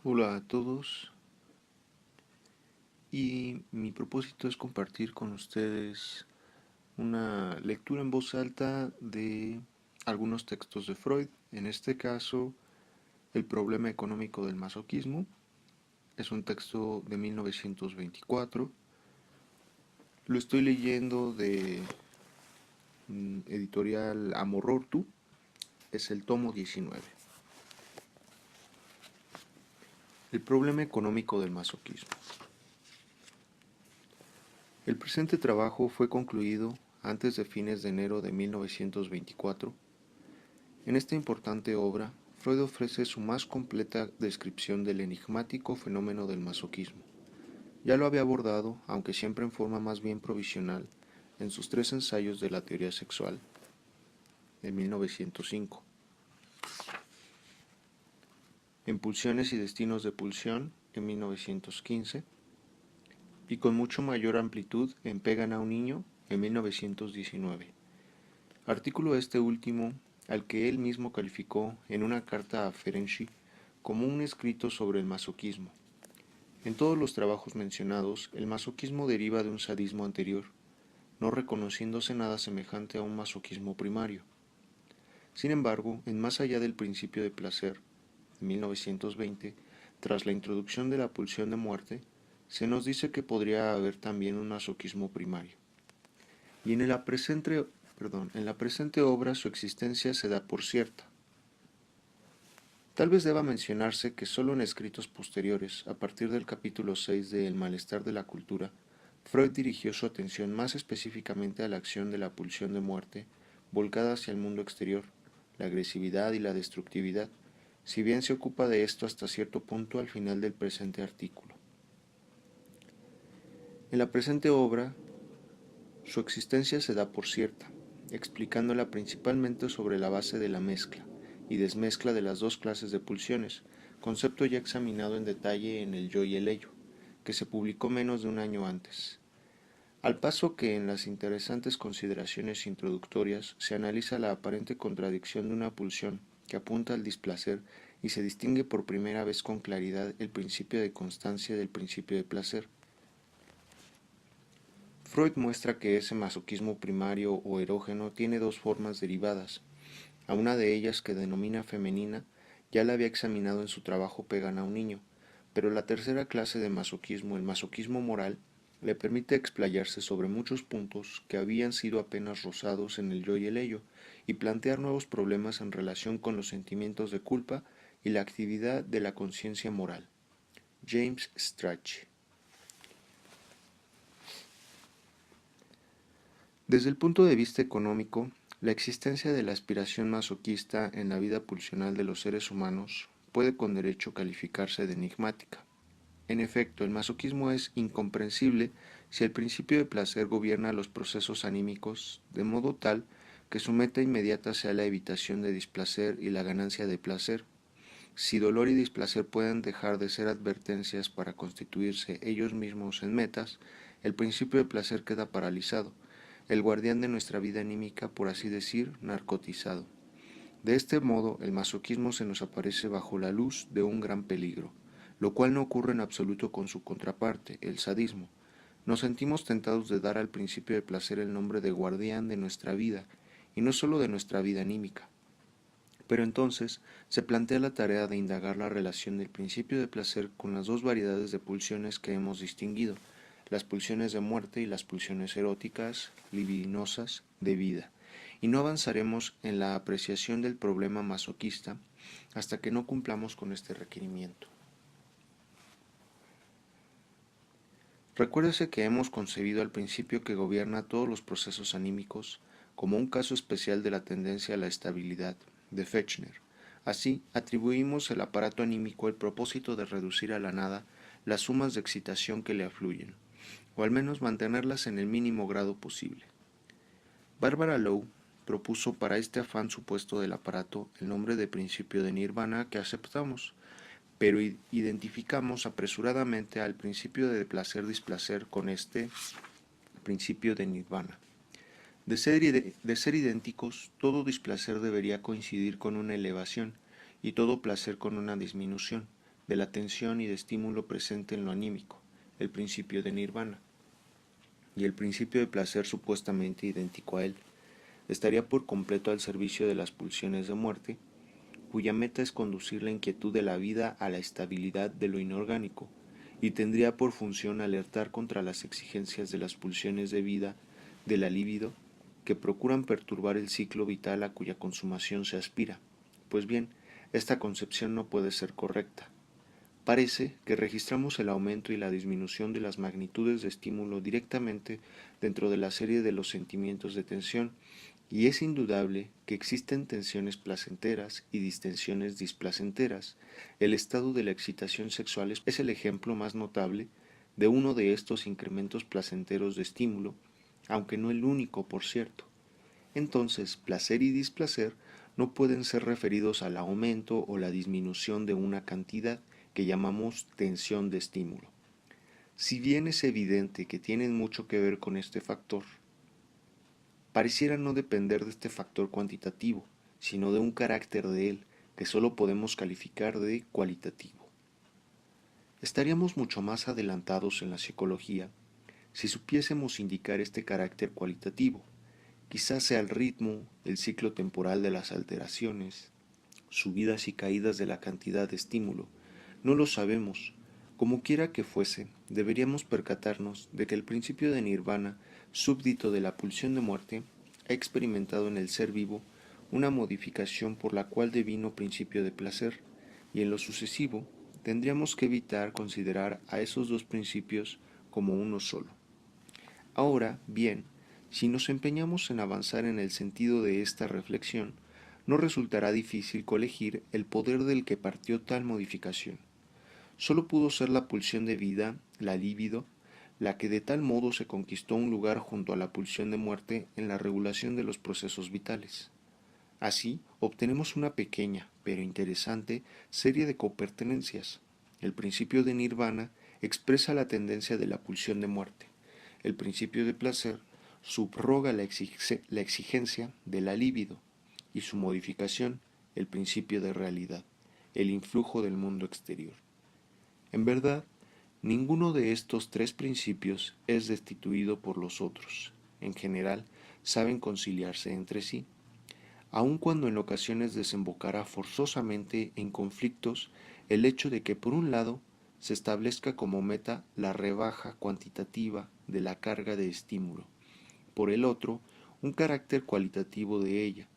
Hola a todos y mi propósito es compartir con ustedes una lectura en voz alta de algunos textos de Freud, en este caso El problema económico del masoquismo. Es un texto de 1924. Lo estoy leyendo de editorial Amorortu, es el tomo 19. El problema económico del masoquismo. El presente trabajo fue concluido antes de fines de enero de 1924. En esta importante obra, Freud ofrece su más completa descripción del enigmático fenómeno del masoquismo. Ya lo había abordado, aunque siempre en forma más bien provisional, en sus tres ensayos de la teoría sexual, de 1905, en Pulsiones y destinos de pulsión, en 1915, y con mucho mayor amplitud en Pegan a un niño, en 1919. Artículo este último al que él mismo calificó en una carta a Ferenczi como un escrito sobre el masoquismo. En todos los trabajos mencionados, el masoquismo deriva de un sadismo anterior, no reconociéndose nada semejante a un masoquismo primario. Sin embargo, en Más allá del principio de placer, en 1920, tras la introducción de la pulsión de muerte, se nos dice que podría haber también un masoquismo primario. Y en la presente obra su existencia se da por cierta. Tal vez deba mencionarse que solo en escritos posteriores, a partir del capítulo 6 de El malestar de la cultura, Freud dirigió su atención más específicamente a la acción de la pulsión de muerte, volcada hacia el mundo exterior, la agresividad y la destructividad, si bien se ocupa de esto hasta cierto punto al final del presente artículo. En la presente obra, su existencia se da por cierta, explicándola principalmente sobre la base de la mezcla y desmezcla de las dos clases de pulsiones, concepto ya examinado en detalle en El yo y el ello, que se publicó menos de un año antes. Al paso que en las interesantes consideraciones introductorias se analiza la aparente contradicción de una pulsión que apunta al displacer y se distingue por primera vez con claridad el principio de constancia del principio de placer. Freud muestra que ese masoquismo primario o erógeno tiene dos formas derivadas. A una de ellas, que denomina femenina, ya la había examinado en su trabajo Pegan a un niño, pero la tercera clase de masoquismo, el masoquismo moral, le permite explayarse sobre muchos puntos que habían sido apenas rozados en el yo y el ello, y plantear nuevos problemas en relación con los sentimientos de culpa y la actividad de la conciencia moral. James Strachey. Desde el punto de vista económico, la existencia de la aspiración masoquista en la vida pulsional de los seres humanos puede con derecho calificarse de enigmática. En efecto, el masoquismo es incomprensible si el principio de placer gobierna los procesos anímicos de modo tal que su meta inmediata sea la evitación de displacer y la ganancia de placer. Si dolor y displacer pueden dejar de ser advertencias para constituirse ellos mismos en metas, el principio de placer queda paralizado, el guardián de nuestra vida anímica, por así decir, narcotizado. De este modo, el masoquismo se nos aparece bajo la luz de un gran peligro, lo cual no ocurre en absoluto con su contraparte, el sadismo. Nos sentimos tentados de dar al principio de placer el nombre de guardián de nuestra vida, y no sólo de nuestra vida anímica. Pero entonces se plantea la tarea de indagar la relación del principio de placer con las dos variedades de pulsiones que hemos distinguido, las pulsiones de muerte y las pulsiones eróticas, libidinosas, de vida, y no avanzaremos en la apreciación del problema masoquista hasta que no cumplamos con este requerimiento. Recuérdese que hemos concebido al principio que gobierna todos los procesos anímicos como un caso especial de la tendencia a la estabilidad, de Fechner. Así, atribuimos el aparato anímico el propósito de reducir a la nada las sumas de excitación que le afluyen, o al menos mantenerlas en el mínimo grado posible. Barbara Lowe propuso para este afán supuesto del aparato el nombre de principio de nirvana que aceptamos, pero identificamos apresuradamente al principio de placer-displacer con este principio de nirvana. De ser idénticos, todo displacer debería coincidir con una elevación y todo placer con una disminución, de la tensión y de estímulo presente en lo anímico, el principio de nirvana, y el principio de placer supuestamente idéntico a él, estaría por completo al servicio de las pulsiones de muerte, cuya meta es conducir la inquietud de la vida a la estabilidad de lo inorgánico, y tendría por función alertar contra las exigencias de las pulsiones de vida de la libido que procuran perturbar el ciclo vital a cuya consumación se aspira. Pues bien, esta concepción no puede ser correcta. Parece que registramos el aumento y la disminución de las magnitudes de estímulo directamente dentro de la serie de los sentimientos de tensión, y es indudable que existen tensiones placenteras y distensiones displacenteras. El estado de la excitación sexual es el ejemplo más notable de uno de estos incrementos placenteros de estímulo, aunque no el único, por cierto. Entonces, placer y displacer no pueden ser referidos al aumento o la disminución de una cantidad que llamamos tensión de estímulo. Si bien es evidente que tienen mucho que ver con este factor, pareciera no depender de este factor cuantitativo, sino de un carácter de él que solo podemos calificar de cualitativo. Estaríamos mucho más adelantados en la psicología si supiésemos indicar este carácter cualitativo. Quizás sea el ritmo, el ciclo temporal de las alteraciones, subidas y caídas de la cantidad de estímulo. No lo sabemos. Como quiera que fuese, deberíamos percatarnos de que el principio de nirvana, súbdito de la pulsión de muerte, ha experimentado en el ser vivo una modificación por la cual devino principio de placer, y en lo sucesivo tendríamos que evitar considerar a esos dos principios como uno solo. Ahora bien, si nos empeñamos en avanzar en el sentido de esta reflexión, no resultará difícil colegir el poder del que partió tal modificación. Solo pudo ser la pulsión de vida, la libido, la que de tal modo se conquistó un lugar junto a la pulsión de muerte en la regulación de los procesos vitales. Así, obtenemos una pequeña, pero interesante, serie de copertenencias. El principio de nirvana expresa la tendencia de la pulsión de muerte. El principio de placer subroga la exigencia de la libido, y su modificación, el principio de realidad, el influjo del mundo exterior. En verdad, ninguno de estos tres principios es destituido por los otros. En general, saben conciliarse entre sí, aun cuando en ocasiones desembocará forzosamente en conflictos el hecho de que, por un lado, se establezca como meta la rebaja cuantitativa de la carga de estímulo, por el otro, un carácter cualitativo de ella,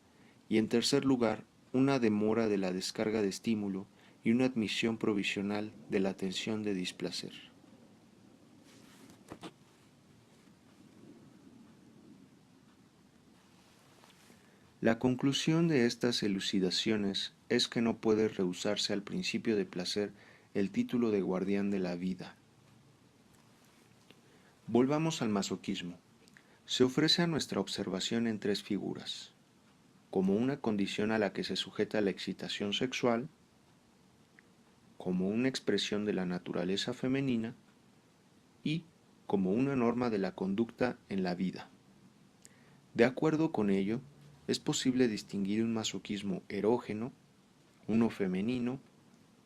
y en tercer lugar, una demora de la descarga de estímulo y una admisión provisional de la tensión de displacer. La conclusión de estas elucidaciones es que no puede rehusarse al principio de placer el título de guardián de la vida. Volvamos al masoquismo. Se ofrece a nuestra observación en tres figuras: como una condición a la que se sujeta la excitación sexual, como una expresión de la naturaleza femenina y como una norma de la conducta en la vida. De acuerdo con ello, es posible distinguir un masoquismo erógeno, uno femenino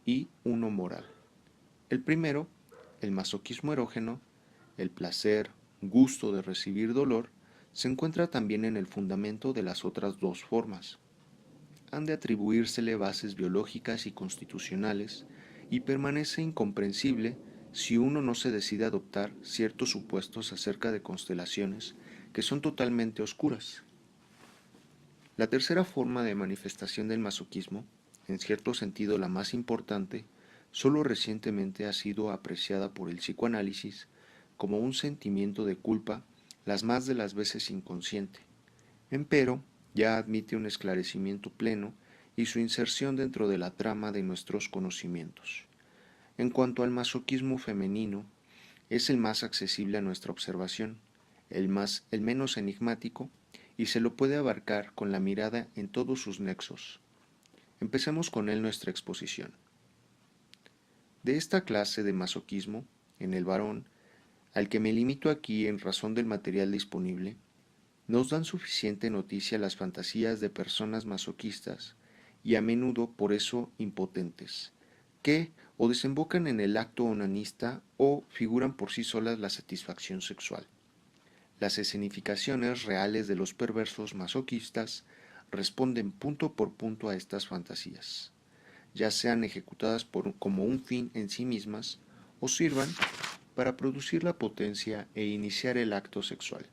y uno moral. El primero, el masoquismo erógeno, el placer, gusto de recibir dolor, se encuentra también en el fundamento de las otras dos formas. Han de atribuírsele bases biológicas y constitucionales, y permanece incomprensible si uno no se decide a adoptar ciertos supuestos acerca de constelaciones que son totalmente oscuras. La tercera forma de manifestación del masoquismo, en cierto sentido la más importante, solo recientemente ha sido apreciada por el psicoanálisis como un sentimiento de culpa, las más de las veces inconsciente. Empero, ya admite un esclarecimiento pleno y su inserción dentro de la trama de nuestros conocimientos. En cuanto al masoquismo femenino, es el más accesible a nuestra observación, el menos enigmático, y se lo puede abarcar con la mirada en todos sus nexos. Empecemos con él nuestra exposición. De esta clase de masoquismo, en el varón, al que me limito aquí en razón del material disponible, nos dan suficiente noticia las fantasías de personas masoquistas, y a menudo por eso impotentes, que, o desembocan en el acto onanista o figuran por sí solas la satisfacción sexual. Las escenificaciones reales de los perversos masoquistas responden punto por punto a estas fantasías, ya sean ejecutadas como un fin en sí mismas o sirvan para producir la potencia e iniciar el acto sexual.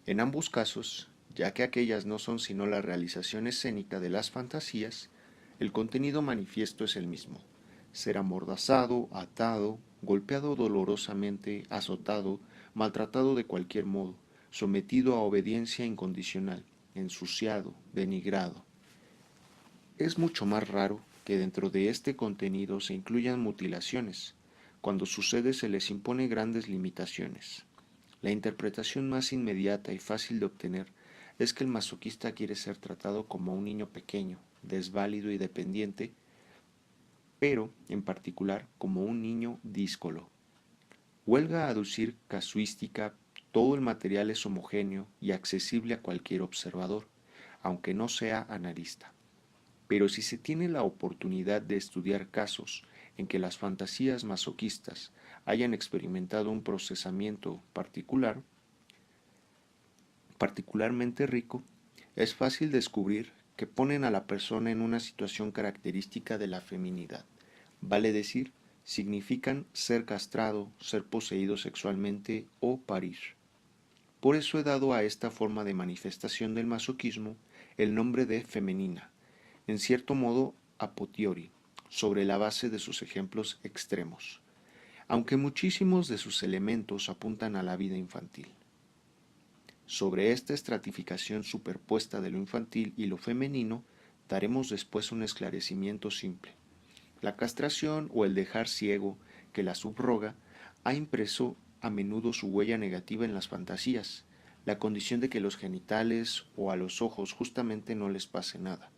En ambos casos, ya que aquellas no son sino la realización escénica de las fantasías, el contenido manifiesto es el mismo: ser amordazado, atado, golpeado dolorosamente, azotado, maltratado de cualquier modo, sometido a obediencia incondicional, ensuciado, denigrado. Es mucho más raro que dentro de este contenido se incluyan mutilaciones. Cuando sucede se les impone grandes limitaciones. La interpretación más inmediata y fácil de obtener es que el masoquista quiere ser tratado como un niño pequeño, desválido y dependiente, pero, en particular, como un niño díscolo. Huelga aducir casuística, todo el material es homogéneo y accesible a cualquier observador, aunque no sea analista. Pero si se tiene la oportunidad de estudiar casos en que las fantasías masoquistas hayan experimentado un procesamiento particularmente rico, es fácil descubrir que ponen a la persona en una situación característica de la feminidad. Vale decir, significan ser castrado, ser poseído sexualmente o parir. Por eso he dado a esta forma de manifestación del masoquismo el nombre de femenina, en cierto modo a potiori, sobre la base de sus ejemplos extremos, aunque muchísimos de sus elementos apuntan a la vida infantil. Sobre esta estratificación superpuesta de lo infantil y lo femenino, daremos después un esclarecimiento simple. La castración o el dejar ciego que la subroga ha impreso a menudo su huella negativa en las fantasías, la condición de que los genitales o a los ojos justamente no les pase nada.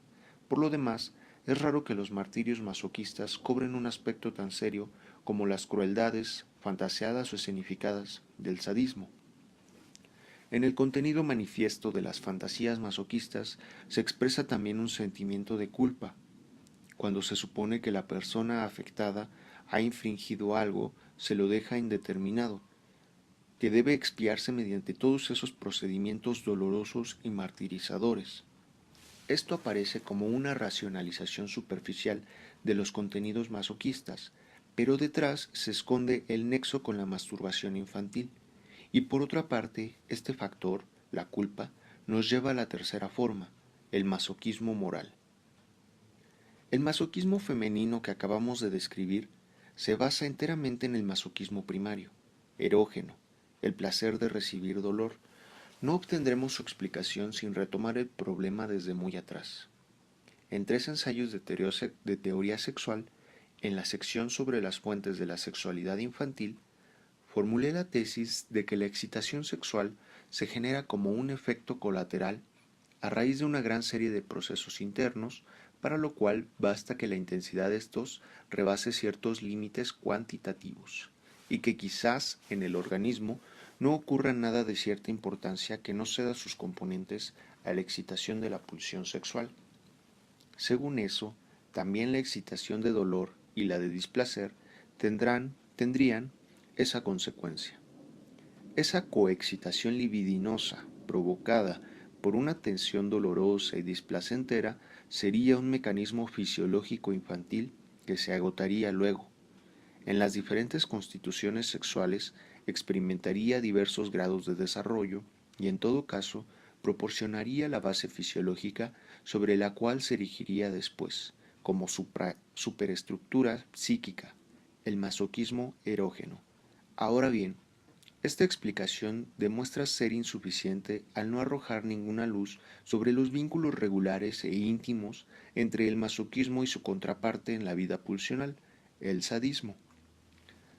Por lo demás, es raro que los martirios masoquistas cobren un aspecto tan serio como las crueldades, fantaseadas o escenificadas, del sadismo. En el contenido manifiesto de las fantasías masoquistas se expresa también un sentimiento de culpa, cuando se supone que la persona afectada ha infringido algo, se lo deja indeterminado, que debe expiarse mediante todos esos procedimientos dolorosos y martirizadores. Esto aparece como una racionalización superficial de los contenidos masoquistas, pero detrás se esconde el nexo con la masturbación infantil. Y por otra parte, este factor, la culpa, nos lleva a la tercera forma, el masoquismo moral. El masoquismo femenino que acabamos de describir se basa enteramente en el masoquismo primario, erógeno, el placer de recibir dolor. No obtendremos su explicación sin retomar el problema desde muy atrás. En tres ensayos de teoría sexual, en la sección sobre las fuentes de la sexualidad infantil, formulé la tesis de que la excitación sexual se genera como un efecto colateral a raíz de una gran serie de procesos internos, para lo cual basta que la intensidad de estos rebase ciertos límites cuantitativos, y que quizás en el organismo no ocurra nada de cierta importancia que no ceda sus componentes a la excitación de la pulsión sexual. Según eso, también la excitación de dolor y la de displacer tendrían esa consecuencia. Esa coexcitación libidinosa provocada por una tensión dolorosa y displacentera sería un mecanismo fisiológico infantil que se agotaría luego. En las diferentes constituciones sexuales experimentaría diversos grados de desarrollo y en todo caso proporcionaría la base fisiológica sobre la cual se erigiría después, como superestructura psíquica, el masoquismo erógeno. Ahora bien, esta explicación demuestra ser insuficiente al no arrojar ninguna luz sobre los vínculos regulares e íntimos entre el masoquismo y su contraparte en la vida pulsional, el sadismo.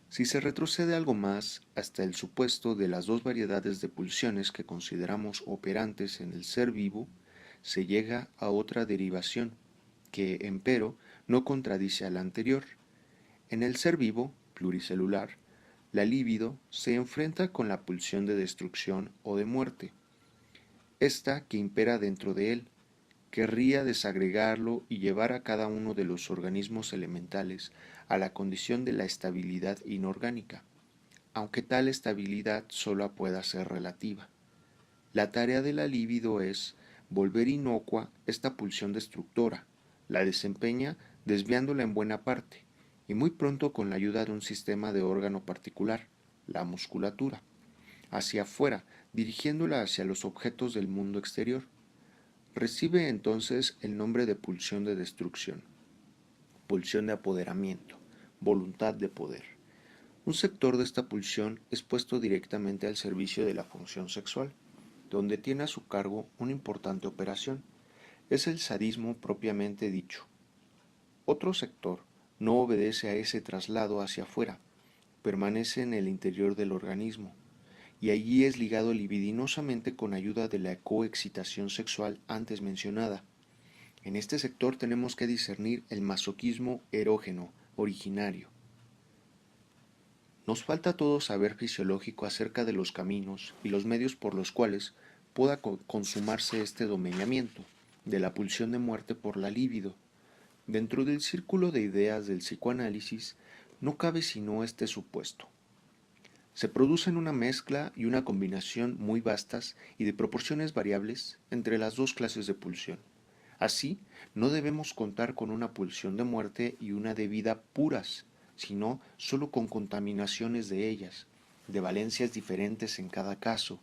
Si se retrocede algo más hasta el supuesto de las dos variedades de pulsiones que consideramos operantes en el ser vivo, se llega a otra derivación, que, empero, no contradice a la anterior. En el ser vivo, pluricelular, la libido se enfrenta con la pulsión de destrucción o de muerte, esta que impera dentro de él, querría desagregarlo y llevar a cada uno de los organismos elementales a la condición de la estabilidad inorgánica, aunque tal estabilidad sólo pueda ser relativa. La tarea de la libido es volver inocua esta pulsión destructora, la desempeña desviándola en buena parte, y muy pronto con la ayuda de un sistema de órgano particular, la musculatura, hacia afuera, dirigiéndola hacia los objetos del mundo exterior. Recibe entonces el nombre de pulsión de destrucción, pulsión de apoderamiento, voluntad de poder. Un sector de esta pulsión es puesto directamente al servicio de la función sexual, donde tiene a su cargo una importante operación. Es el sadismo propiamente dicho. Otro sector no obedece a ese traslado hacia afuera, permanece en el interior del organismo, y allí es ligado libidinosamente con ayuda de la coexcitación sexual antes mencionada. En este sector tenemos que discernir el masoquismo erógeno, originario. Nos falta todo saber fisiológico acerca de los caminos y los medios por los cuales pueda consumarse este domeñamiento de la pulsión de muerte por la libido. Dentro del círculo de ideas del psicoanálisis no cabe sino este supuesto. Se producen una mezcla y una combinación muy vastas y de proporciones variables entre las dos clases de pulsión. Así, no debemos contar con una pulsión de muerte y una de vida puras, sino solo con contaminaciones de ellas, de valencias diferentes en cada caso.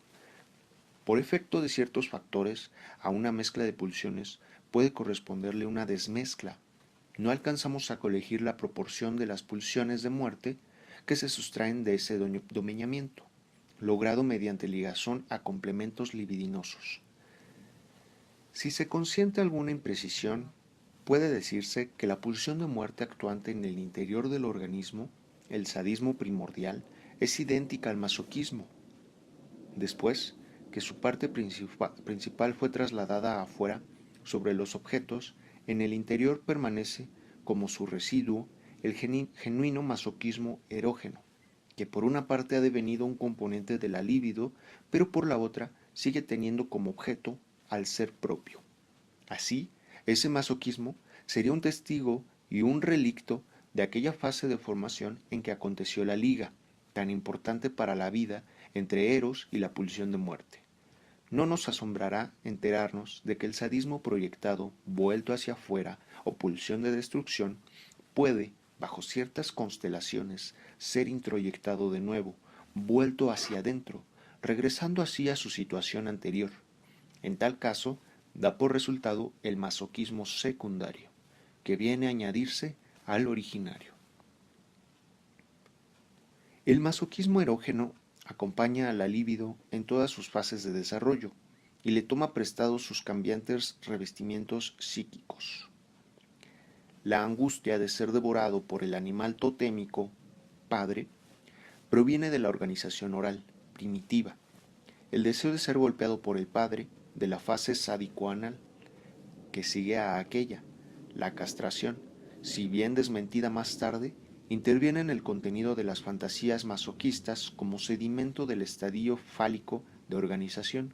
Por efecto de ciertos factores, a una mezcla de pulsiones puede corresponderle una desmezcla. No alcanzamos a colegir la proporción de las pulsiones de muerte que se sustraen de ese domeñamiento, logrado mediante ligazón a complementos libidinosos. Si se consiente alguna imprecisión, puede decirse que la pulsión de muerte actuante en el interior del organismo, el sadismo primordial, es idéntica al masoquismo. Después que su parte principal fue trasladada afuera, sobre los objetos, en el interior permanece, como su residuo, el genuino masoquismo erógeno, que por una parte ha devenido un componente de la libido, pero por la otra sigue teniendo como objeto al ser propio. Así, ese masoquismo sería un testigo y un relicto de aquella fase de formación en que aconteció la liga, tan importante para la vida, entre Eros y la pulsión de muerte. No nos asombrará enterarnos de que el sadismo proyectado, vuelto hacia afuera, o pulsión de destrucción, puede, bajo ciertas constelaciones, ser introyectado de nuevo, vuelto hacia adentro, regresando así a su situación anterior. En tal caso, da por resultado el masoquismo secundario, que viene a añadirse al originario. El masoquismo erógeno acompaña a la libido en todas sus fases de desarrollo y le toma prestados sus cambiantes revestimientos psíquicos. La angustia de ser devorado por el animal totémico, padre, proviene de la organización oral, primitiva. El deseo de ser golpeado por el padre, de la fase sádico-anal, que sigue a aquella, la castración, si bien desmentida más tarde, interviene en el contenido de las fantasías masoquistas como sedimento del estadio fálico de organización.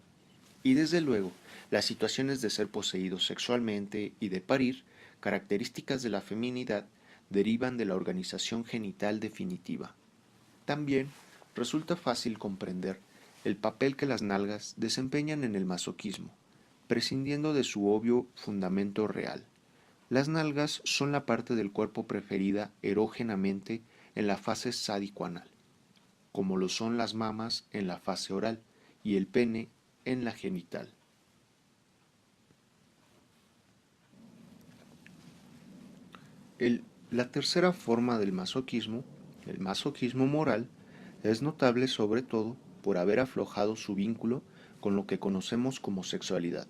Y desde luego, las situaciones de ser poseído sexualmente y de parir, características de la feminidad, derivan de la organización genital definitiva. También resulta fácil comprender el papel que las nalgas desempeñan en el masoquismo, prescindiendo de su obvio fundamento real. Las nalgas son la parte del cuerpo preferida erógenamente en la fase sádico-anal, como lo son las mamas en la fase oral y el pene en la genital. La tercera forma del masoquismo, el masoquismo moral, es notable sobre todo por haber aflojado su vínculo con lo que conocemos como sexualidad.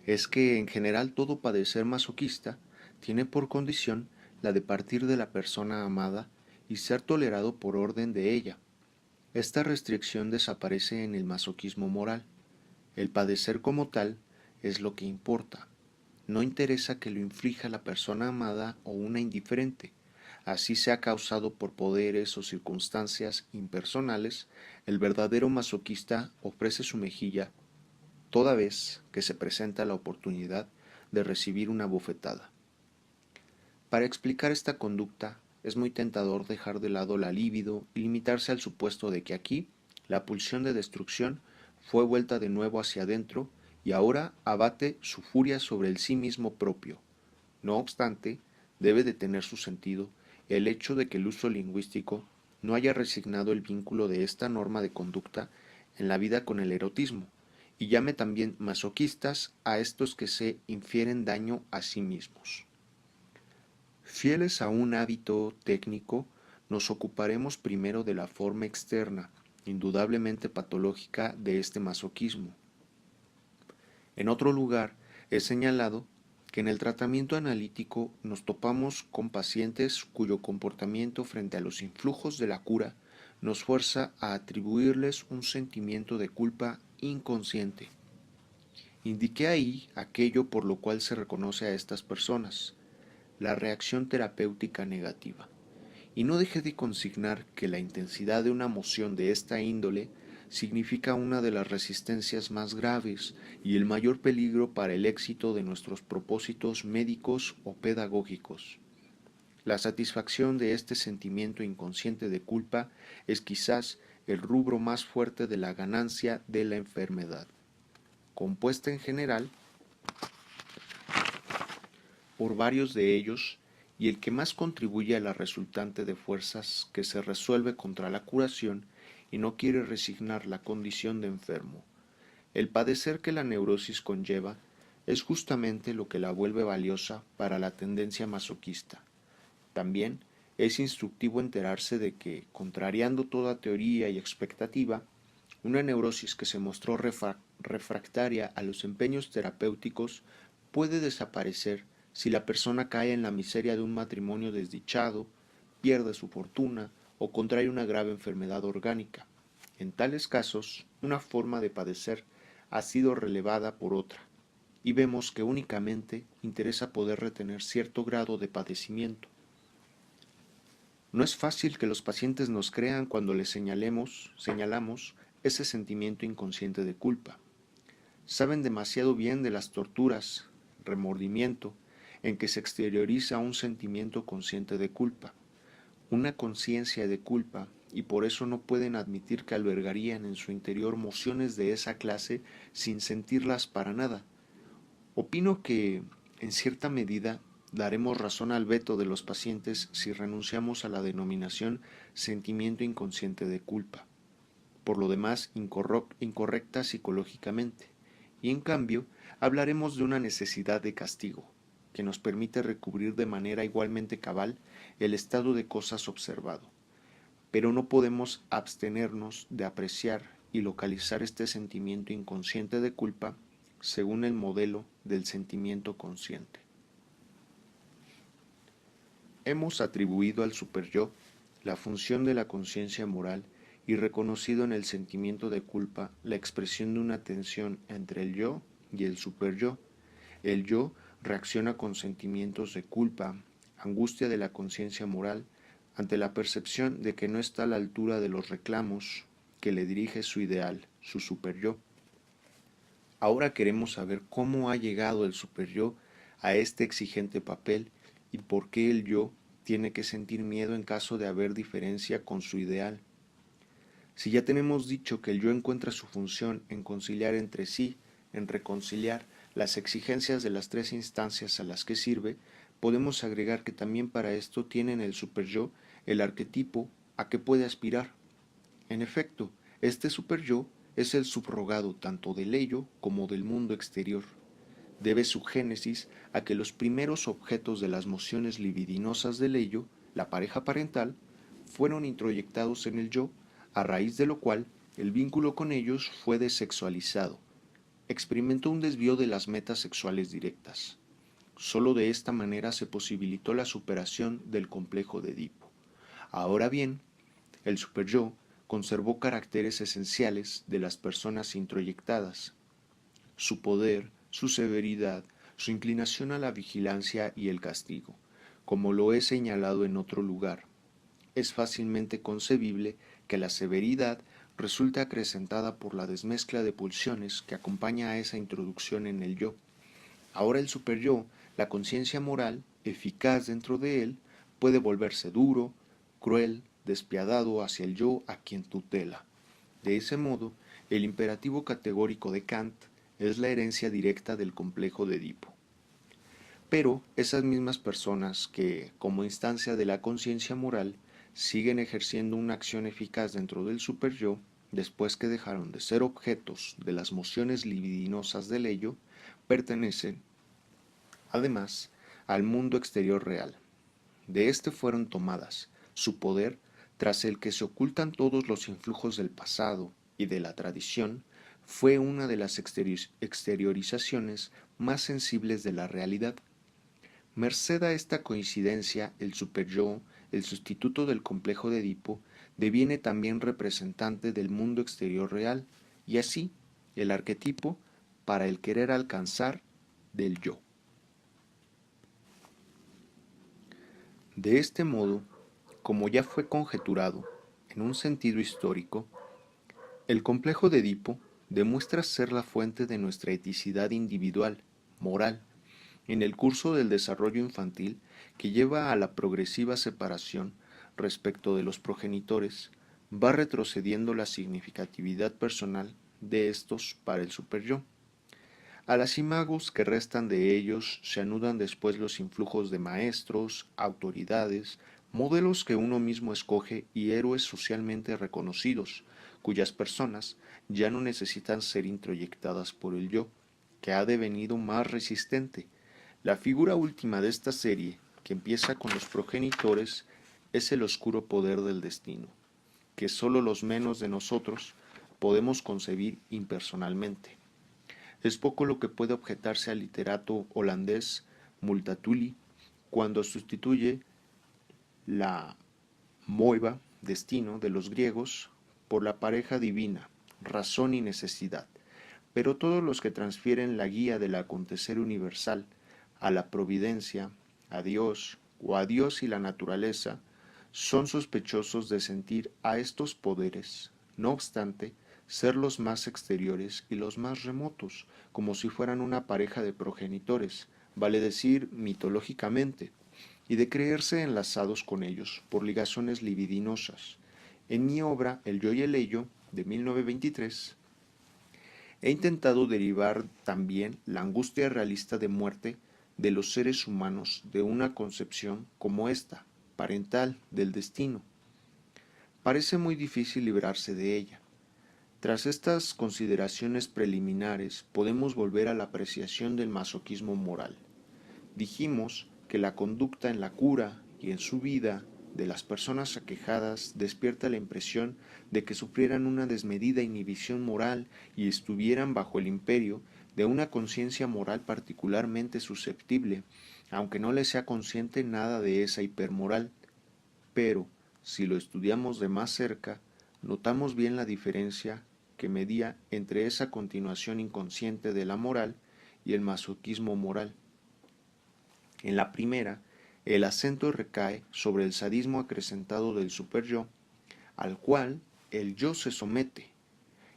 Es que en general todo padecer masoquista tiene por condición la de partir de la persona amada y ser tolerado por orden de ella. Esta restricción desaparece en el masoquismo moral. El padecer como tal es lo que importa. No interesa que lo inflija la persona amada o una indiferente. Así sea causado por poderes o circunstancias impersonales, el verdadero masoquista ofrece su mejilla toda vez que se presenta la oportunidad de recibir una bofetada. Para explicar esta conducta, es muy tentador dejar de lado la libido y limitarse al supuesto de que aquí la pulsión de destrucción fue vuelta de nuevo hacia adentro y ahora abate su furia sobre el sí mismo propio. No obstante, debe de tener su sentido el hecho de que el uso lingüístico no haya resignado el vínculo de esta norma de conducta en la vida con el erotismo, y llame también masoquistas a estos que se infieren daño a sí mismos. Fieles a un hábito técnico, nos ocuparemos primero de la forma externa, indudablemente patológica, de este masoquismo. En otro lugar, he señalado que en el tratamiento analítico nos topamos con pacientes cuyo comportamiento frente a los influjos de la cura nos fuerza a atribuirles un sentimiento de culpa inconsciente. Indiqué ahí aquello por lo cual se reconoce a estas personas, la reacción terapéutica negativa. Y no dejé de consignar que la intensidad de una emoción de esta índole significa una de las resistencias más graves y el mayor peligro para el éxito de nuestros propósitos médicos o pedagógicos. La satisfacción de este sentimiento inconsciente de culpa es quizás el rubro más fuerte de la ganancia de la enfermedad, compuesta en general por varios de ellos y el que más contribuye a la resultante de fuerzas que se resuelve contra la curación y no quiere resignar la condición de enfermo. El padecer que la neurosis conlleva es justamente lo que la vuelve valiosa para la tendencia masoquista. También es instructivo enterarse de que, contrariando toda teoría y expectativa, una neurosis que se mostró refractaria a los empeños terapéuticos puede desaparecer si la persona cae en la miseria de un matrimonio desdichado, pierde su fortuna o contrae una grave enfermedad orgánica. En tales casos, una forma de padecer ha sido relevada por otra, y vemos que únicamente interesa poder retener cierto grado de padecimiento. No es fácil que los pacientes nos crean cuando les señalamos ese sentimiento inconsciente de culpa. Saben demasiado bien de las torturas, remordimiento, en que se exterioriza un sentimiento consciente de culpa, una conciencia de culpa, y por eso no pueden admitir que albergarían en su interior mociones de esa clase sin sentirlas para nada. Opino que, en cierta medida, daremos razón al veto de los pacientes si renunciamos a la denominación sentimiento inconsciente de culpa, por lo demás incorrecta psicológicamente, y en cambio hablaremos de una necesidad de castigo, que nos permite recubrir de manera igualmente cabal el estado de cosas observado. Pero no podemos abstenernos de apreciar y localizar este sentimiento inconsciente de culpa según el modelo del sentimiento consciente. Hemos atribuido al superyo la función de la conciencia moral y reconocido en el sentimiento de culpa la expresión de una tensión entre el yo y el superyo. El yo reacciona con sentimientos de culpa, angustia de la conciencia moral, ante la percepción de que no está a la altura de los reclamos que le dirige su ideal, su superyo. Ahora queremos saber cómo ha llegado el superyo a este exigente papel y por qué el yo tiene que sentir miedo en caso de haber diferencia con su ideal. Si ya tenemos dicho que el yo encuentra su función en conciliar entre sí, en reconciliar las exigencias de las tres instancias a las que sirve, podemos agregar que también para esto tiene en el superyo el arquetipo a que puede aspirar. En efecto, este superyo es el subrogado tanto del ello como del mundo exterior. Debe su génesis a que los primeros objetos de las mociones libidinosas del ello, la pareja parental, fueron introyectados en el yo, a raíz de lo cual el vínculo con ellos fue desexualizado. Experimentó un desvío de las metas sexuales directas. Solo de esta manera se posibilitó la superación del complejo de Edipo. Ahora bien, el superyo conservó caracteres esenciales de las personas introyectadas: su poder, su severidad, su inclinación a la vigilancia y el castigo. Como lo he señalado en otro lugar, es fácilmente concebible que la severidad resulte acrecentada por la desmezcla de pulsiones que acompaña a esa introducción en el yo. Ahora el superyo, la conciencia moral, eficaz dentro de él, puede volverse duro, cruel, despiadado hacia el yo a quien tutela. De ese modo, el imperativo categórico de Kant es la herencia directa del complejo de Edipo. Pero esas mismas personas que, como instancia de la conciencia moral, siguen ejerciendo una acción eficaz dentro del superyo, después que dejaron de ser objetos de las mociones libidinosas del ello, pertenecen, además, al mundo exterior real. De éste fueron tomadas, su poder, tras el que se ocultan todos los influjos del pasado y de la tradición, fue una de las exteriorizaciones más sensibles de la realidad. Merced a esta coincidencia, el superyo, el sustituto del complejo de Edipo, deviene también representante del mundo exterior real, y así, el arquetipo para el querer alcanzar del yo. De este modo, como ya fue conjeturado, en un sentido histórico, el complejo de Edipo demuestra ser la fuente de nuestra eticidad individual, moral, en el curso del desarrollo infantil que lleva a la progresiva separación respecto de los progenitores, va retrocediendo la significatividad personal de estos para el superyo. A las imagos que restan de ellos se anudan después los influjos de maestros, autoridades, modelos que uno mismo escoge y héroes socialmente reconocidos, cuyas personas ya no necesitan ser introyectadas por el yo, que ha devenido más resistente. La figura última de esta serie, que empieza con los progenitores, es el oscuro poder del destino, que sólo los menos de nosotros podemos concebir impersonalmente. Es poco lo que puede objetarse al literato holandés Multatuli cuando sustituye la moiba, destino, de los griegos por la pareja divina, razón y necesidad. Pero todos los que transfieren la guía del acontecer universal a la providencia, a Dios o a Dios y la naturaleza, son sospechosos de sentir a estos poderes, no obstante, ser los más exteriores y los más remotos, como si fueran una pareja de progenitores, vale decir mitológicamente, y de creerse enlazados con ellos por ligazones libidinosas. En mi obra El yo y el ello, de 1923, he intentado derivar también la angustia realista de muerte de los seres humanos de una concepción como esta, parental, del destino. Parece muy difícil librarse de ella. Tras estas consideraciones preliminares, podemos volver a la apreciación del masoquismo moral. Dijimos que la conducta en la cura y en su vida de las personas aquejadas despierta la impresión de que sufrieran una desmedida inhibición moral y estuvieran bajo el imperio de una conciencia moral particularmente susceptible, aunque no les sea consciente nada de esa hipermoral. Pero, si lo estudiamos de más cerca, notamos bien la diferencia que medía entre esa continuación inconsciente de la moral y el masoquismo moral. En la primera, el acento recae sobre el sadismo acrecentado del superyo, al cual el yo se somete,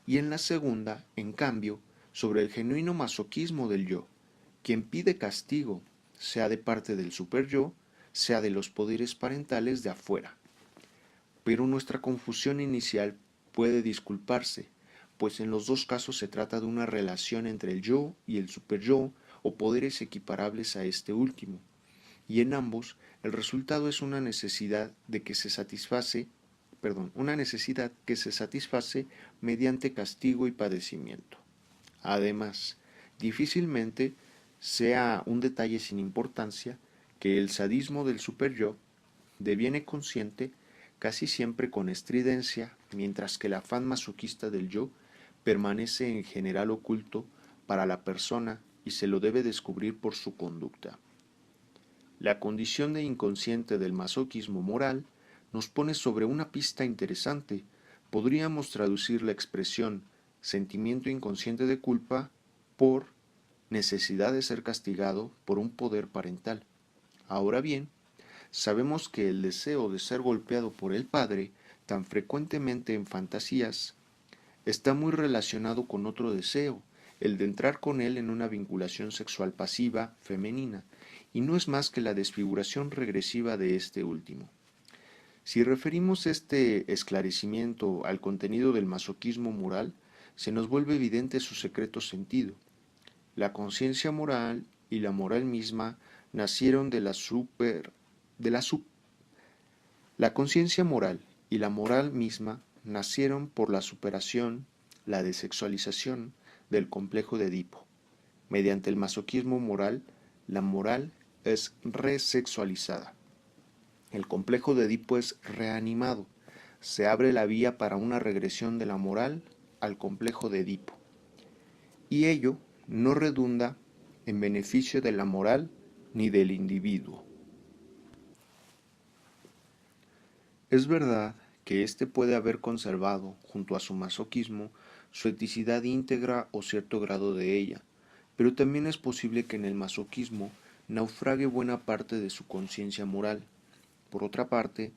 y en la segunda, en cambio, sobre el genuino masoquismo del yo, quien pide castigo, sea de parte del superyo, sea de los poderes parentales de afuera. Pero nuestra confusión inicial puede disculparse, pues en los dos casos se trata de una relación entre el yo y el superyo o poderes equiparables a este último, y en ambos el resultado es una necesidad una necesidad que se satisface mediante castigo y padecimiento. Además, difícilmente sea un detalle sin importancia que el sadismo del superyo deviene consciente casi siempre con estridencia, mientras que el afán masoquista del yo permanece en general oculto para la persona y se lo debe descubrir por su conducta. La condición de inconsciente del masoquismo moral nos pone sobre una pista interesante. Podríamos traducir la expresión sentimiento inconsciente de culpa por necesidad de ser castigado por un poder parental. Ahora bien, sabemos que el deseo de ser golpeado por el padre, tan frecuentemente en fantasías, está muy relacionado con otro deseo, el de entrar con él en una vinculación sexual pasiva femenina, y no es más que la desfiguración regresiva de este último. Si referimos este esclarecimiento al contenido del masoquismo moral, se nos vuelve evidente su secreto sentido. La conciencia moral y la moral misma nacieron la conciencia moral y la moral misma nacieron por la superación, la desexualización del complejo de Edipo. Mediante el masoquismo moral, la moral es resexualizada. El complejo de Edipo es reanimado. Se abre la vía para una regresión de la moral al complejo de Edipo. Y ello no redunda en beneficio de la moral ni del individuo. Es verdad que éste puede haber conservado, junto a su masoquismo, su eticidad íntegra o cierto grado de ella, pero también es posible que en el masoquismo naufrague buena parte de su conciencia moral. Por otra parte,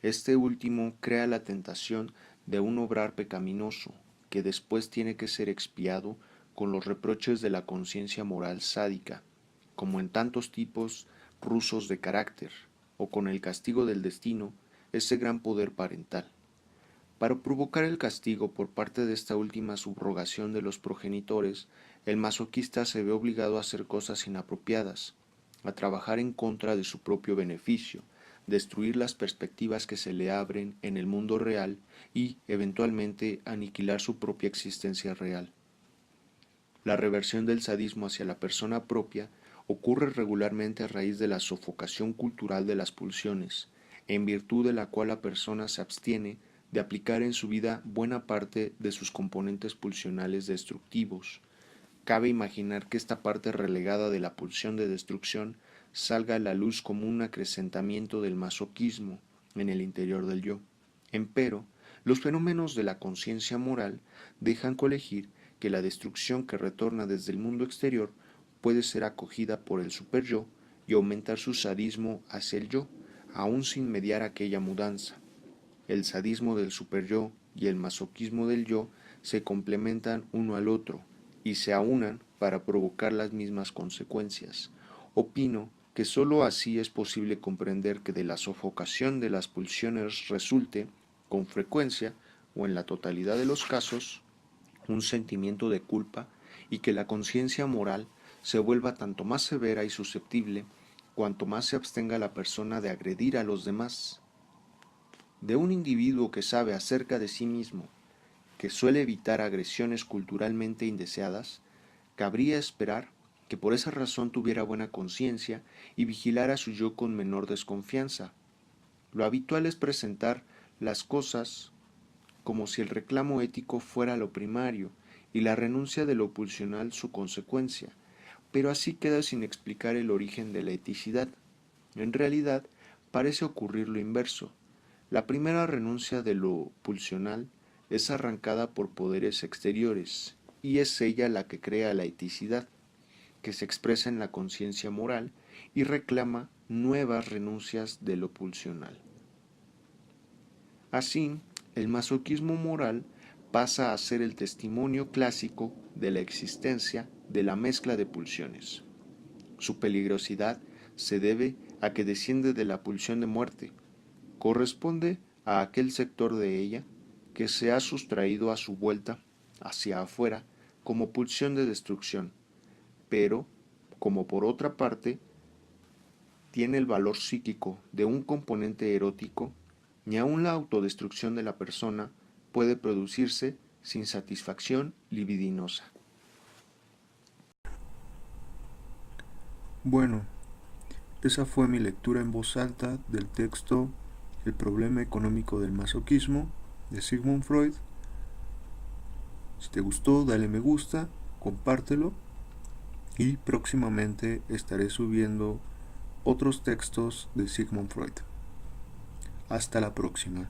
este último crea la tentación de un obrar pecaminoso, que después tiene que ser expiado con los reproches de la conciencia moral sádica, como en tantos tipos rusos de carácter, o con el castigo del destino, ese gran poder parental. Para provocar el castigo por parte de esta última subrogación de los progenitores, el masoquista se ve obligado a hacer cosas inapropiadas, a trabajar en contra de su propio beneficio, destruir las perspectivas que se le abren en el mundo real y, eventualmente, aniquilar su propia existencia real. La reversión del sadismo hacia la persona propia ocurre regularmente a raíz de la sofocación cultural de las pulsiones, en virtud de la cual la persona se abstiene de aplicar en su vida buena parte de sus componentes pulsionales destructivos. Cabe imaginar que esta parte relegada de la pulsión de destrucción salga a la luz como un acrecentamiento del masoquismo en el interior del yo. Empero, los fenómenos de la conciencia moral dejan colegir que la destrucción que retorna desde el mundo exterior puede ser acogida por el superyo y aumentar su sadismo hacia el yo, aun sin mediar aquella mudanza. El sadismo del superyo y el masoquismo del yo se complementan uno al otro y se aunan para provocar las mismas consecuencias. Opino que sólo así es posible comprender que de la sofocación de las pulsiones resulte, con frecuencia o en la totalidad de los casos, un sentimiento de culpa y que la conciencia moral se vuelva tanto más severa y susceptible cuanto más se abstenga la persona de agredir a los demás. De un individuo que sabe acerca de sí mismo que suele evitar agresiones culturalmente indeseadas, cabría esperar que por esa razón tuviera buena conciencia y vigilara a su yo con menor desconfianza. Lo habitual es presentar las cosas como si el reclamo ético fuera lo primario y la renuncia de lo pulsional su consecuencia, pero así queda sin explicar el origen de la eticidad. En realidad, parece ocurrir lo inverso. La primera renuncia de lo pulsional es arrancada por poderes exteriores, y es ella la que crea la eticidad, que se expresa en la conciencia moral y reclama nuevas renuncias de lo pulsional. Así, el masoquismo moral pasa a ser el testimonio clásico de la existencia de la mezcla de pulsiones. Su peligrosidad se debe a que desciende de la pulsión de muerte, corresponde a aquel sector de ella que se ha sustraído a su vuelta hacia afuera como pulsión de destrucción, pero, como por otra parte, tiene el valor psíquico de un componente erótico, ni aun la autodestrucción de la persona puede producirse sin satisfacción libidinosa. Bueno, esa fue mi lectura en voz alta del texto El problema económico del masoquismo de Sigmund Freud. Si te gustó, dale me gusta, compártelo y próximamente estaré subiendo otros textos de Sigmund Freud. Hasta la próxima.